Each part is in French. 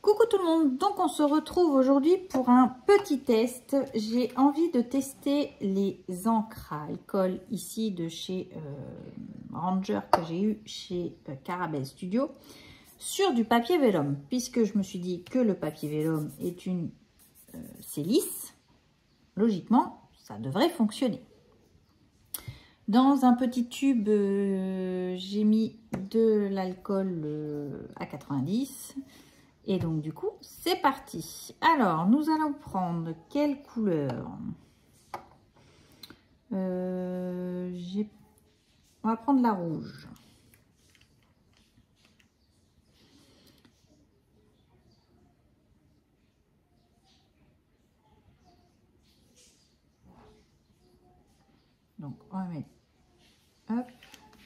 Coucou tout le monde, donc on se retrouve aujourd'hui pour un petit test. J'ai envie de tester les encres à alcool ici de chez Ranger que j'ai eu chez Caramel Studio sur du papier vélum, puisque je me suis dit que le papier vélum est c'est lisse, logiquement ça devrait fonctionner. Dans un petit tube, j'ai mis de l'alcool à 90. Et donc, du coup, c'est parti. Alors, nous allons prendre quelle couleur? On va prendre la rouge. Donc, on va mettre hop,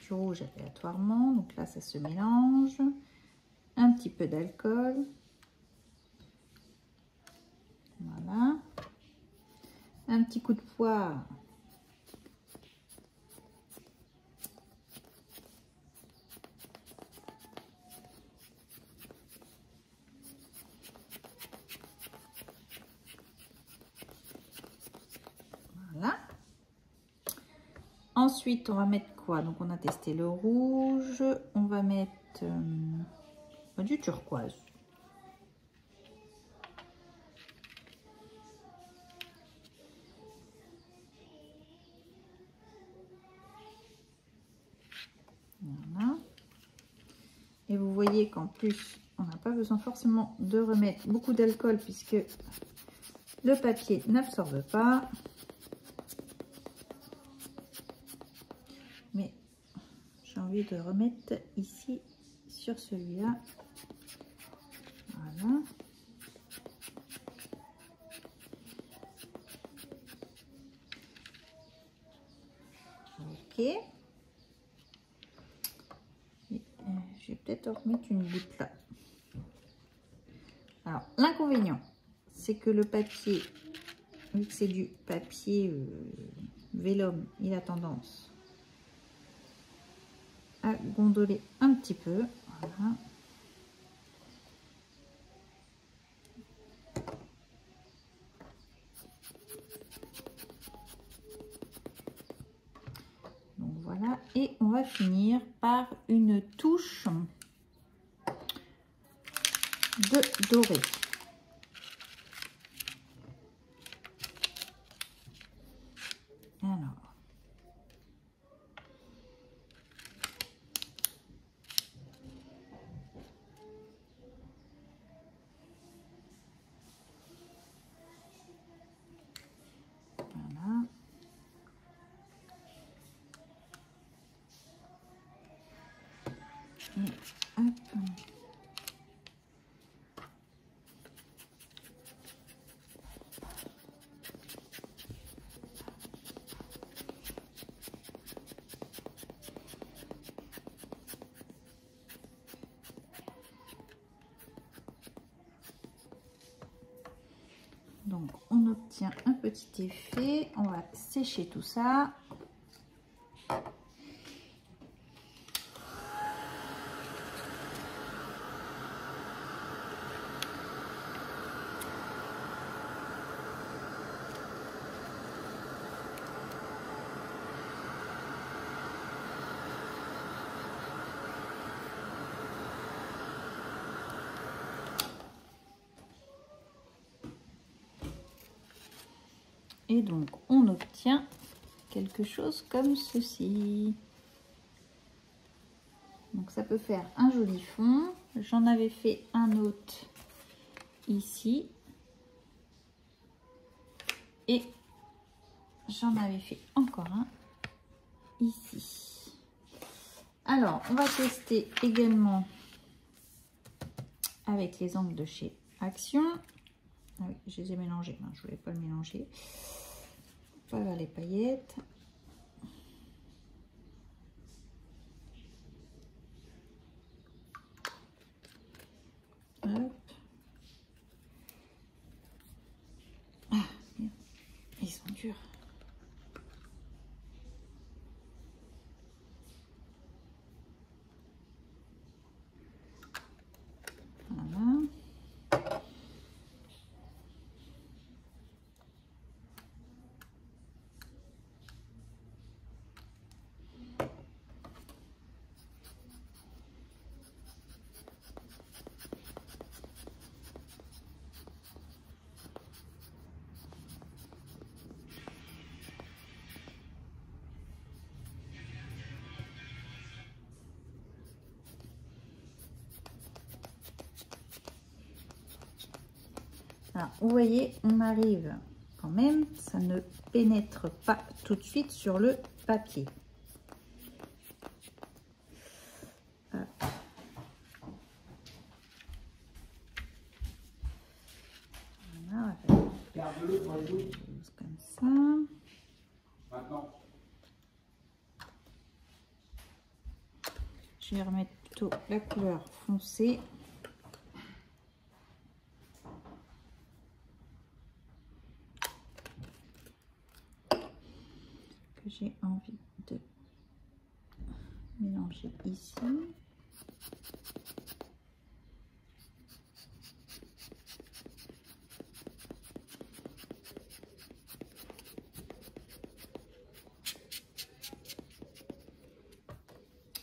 du rouge aléatoirement. Donc là, ça se mélange. Un petit peu d'alcool. Voilà. Un petit coup de poire. Voilà. Ensuite, on va mettre quoi? Donc, on a testé le rouge. On va mettre du turquoise. Voilà. Et vous voyez qu'en plus, on n'a pas besoin forcément de remettre beaucoup d'alcool puisque le papier n'absorbe pas. Mais j'ai envie de remettre ici sur celui-là. Voilà. Ok. Je vais peut-être remettre une goutte là. Alors, l'inconvénient, c'est que le papier, vu que c'est du papier vélum, il a tendance à gondoler un petit peu. Voilà. Donc voilà, et on va finir par une touche de doré. Alors, voilà. Et hop. Donc, on obtient un petit effet. On va sécher tout ça. Et donc, on obtient quelque chose comme ceci. Donc, ça peut faire un joli fond. J'en avais fait un autre ici. Et j'en avais fait encore un ici. Alors, on va tester également avec les encres de chez Action. Ah oui, je les ai mélangés. Non, je ne voulais pas le mélanger. Voilà les paillettes. Hop. Ah, bien. Ils sont durs. Voilà. Alors, vous voyez, on arrive quand même, ça ne pénètre pas tout de suite sur le papier. Hop. Voilà, garde-le pour les autres. comme ça. Maintenant. Je vais remettre plutôt la couleur foncée. Que j'ai envie de mélanger ici.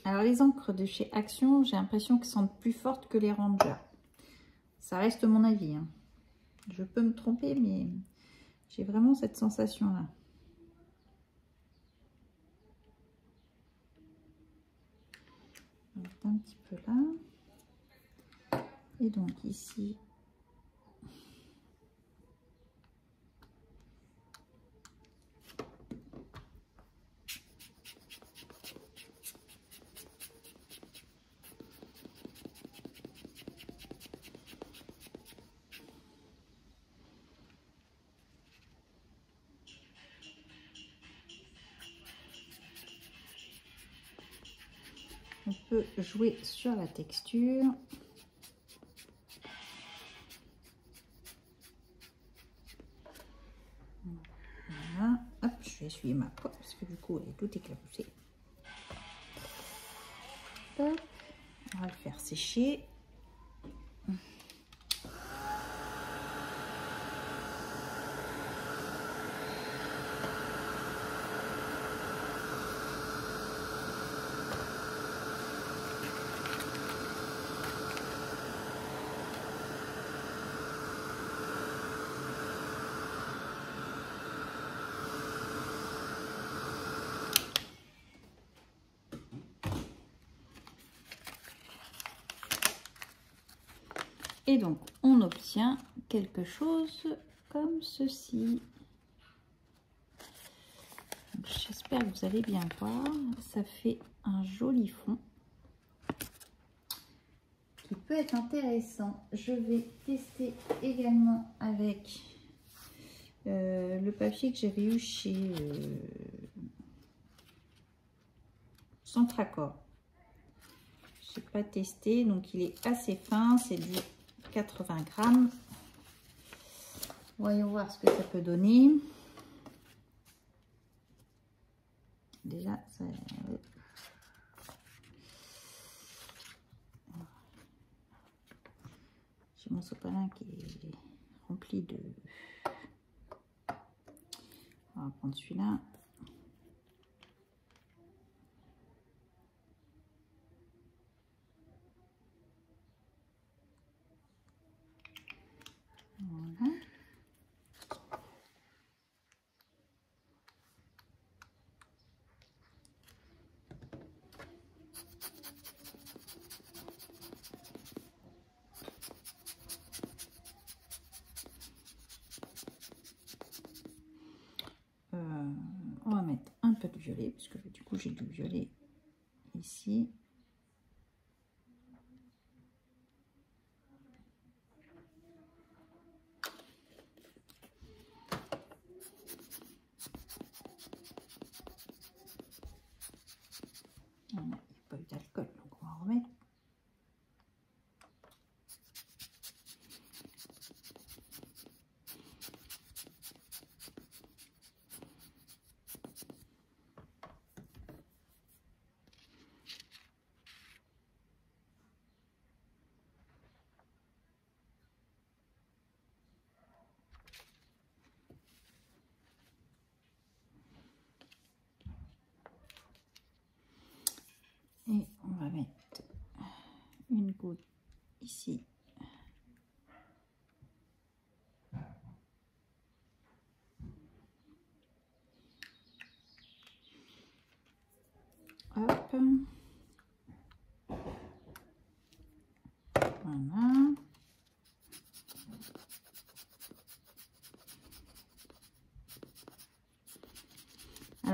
Alors les encres de chez Action, j'ai l'impression qu'elles sont plus fortes que les Ranger. Ça reste mon avis, hein. Je peux me tromper, mais j'ai vraiment cette sensation-là. Un petit peu là. Et donc ici, on peut jouer sur la texture. Voilà. Hop, je vais essuyer ma peau parce que du coup elle est toute éclaboussée. Hop, on va le faire sécher. Et donc, on obtient quelque chose comme ceci. J'espère que vous allez bien voir. Ça fait un joli fond qui peut être intéressant. Je vais tester également avec le papier que j'avais eu chez Centracor. Je n'ai pas testé, donc il est assez fin. C'est du 80 grammes. Voyons voir ce que ça peut donner. Déjà, ça... j'ai mon sopalin qui est rempli de... On va prendre celui-là. Voilà. On va mettre un peu de violet, parce que du coup j'ai du violet ici. Il n'y a pas eu d'alcool, donc on va en remettre. Et on va mettre une goutte ici. Hop. Voilà.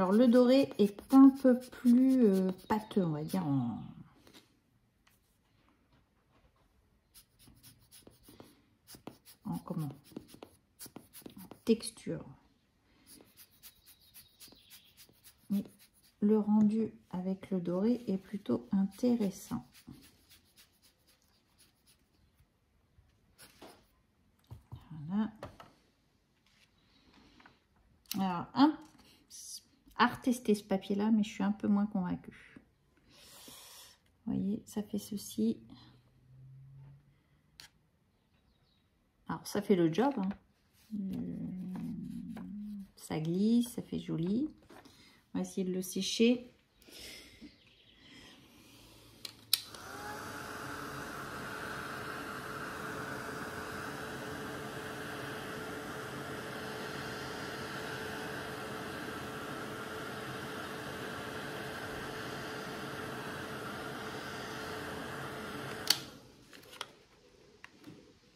Alors le doré est un peu plus pâteux, on va dire, en texture. Mais le rendu avec le doré est plutôt intéressant. Voilà. Alors, à retester ce papier-là, mais je suis un peu moins convaincue. Vous voyez, ça fait ceci. Alors, ça fait le job. Hein. Ça glisse, ça fait joli. On va essayer de le sécher.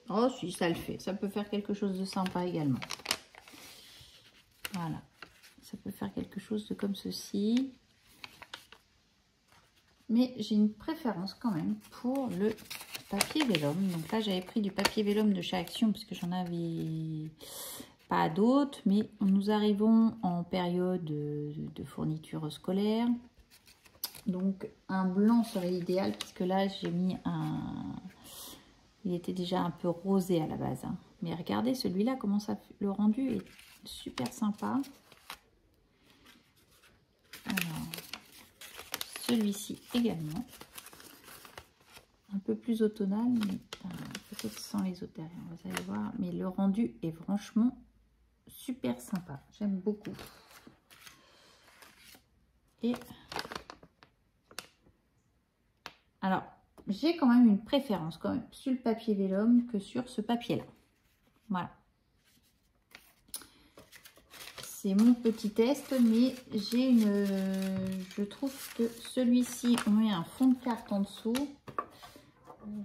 Oh si, ça le fait. Ça peut faire quelque chose de sympa également. Voilà. Ça peut faire quelque chose de comme ceci. Mais j'ai une préférence quand même pour le papier vélum. Donc là, j'avais pris du papier vélum de chez Action puisque j'en avais pas d'autres. Mais nous arrivons en période de fourniture scolaire. Donc un blanc serait idéal puisque là, j'ai mis un... Il était déjà un peu rosé à la base. Hein. Mais regardez celui-là, comment ça fait. Le rendu est super sympa. Alors, celui-ci également. Un peu plus automnal, mais peut-être sans les autres derrière. Vous allez voir. Mais le rendu est franchement super sympa. J'aime beaucoup. Et alors, j'ai quand même une préférence quand même sur le papier vélum que sur ce papier-là. Voilà. C'est mon petit test, mais j'ai une... Je trouve que celui-ci, on met un fond de carte en dessous.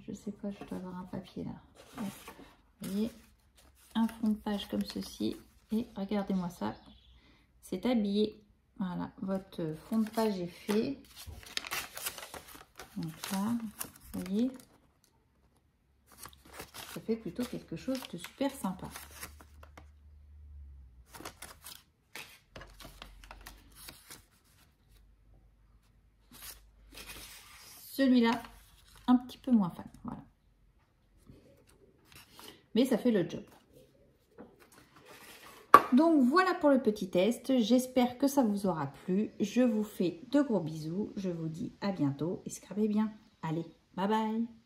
Je sais pas, je dois avoir un papier là. Vous voyez, un fond de page comme ceci. Et regardez-moi ça. C'est habillé. Voilà, votre fond de page est fait. Donc là, vous voyez, ça fait plutôt quelque chose de super sympa. Celui-là, un petit peu moins fan, voilà. Mais ça fait le job. Donc voilà pour le petit test. J'espère que ça vous aura plu. Je vous fais de gros bisous. Je vous dis à bientôt et scrabez bien. Allez, bye bye.